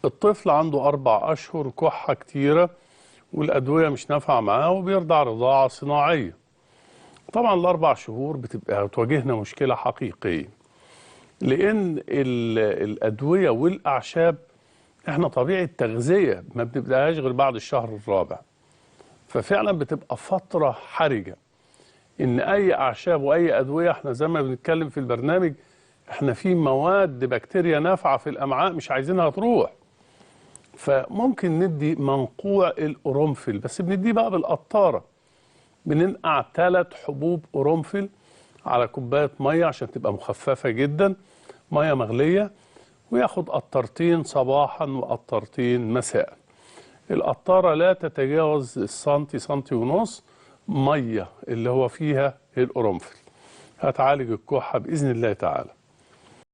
الطفل عنده 4 أشهر كحة كتيرة والأدوية مش نافعة معاه وبيرضع رضاعة صناعية. طبعا ال4 شهور بتواجهنا مشكلة حقيقية، لأن الأدوية والأعشاب احنا طبيعة تغذية ما بنبدأهاش غير بعد الشهر الرابع، ففعلا بتبقى فترة حرجة إن أي أعشاب وأي أدوية، احنا زي ما بنتكلم في البرنامج احنا في مواد بكتيريا نافعة في الأمعاء مش عايزينها تروح. فممكن ندي منقوع القرنفل، بس بنديه بقى بالقطارة، بننقع 3 حبوب قرنفل على كوباية مية عشان تبقى مخففة جدا، مية مغلية، وياخد قطرتين صباحا وقطرتين مساء. القطارة لا تتجاوز السنتي، سنتي ونص مية اللي هو فيها القرنفل، هتعالج الكحة بإذن الله تعالى.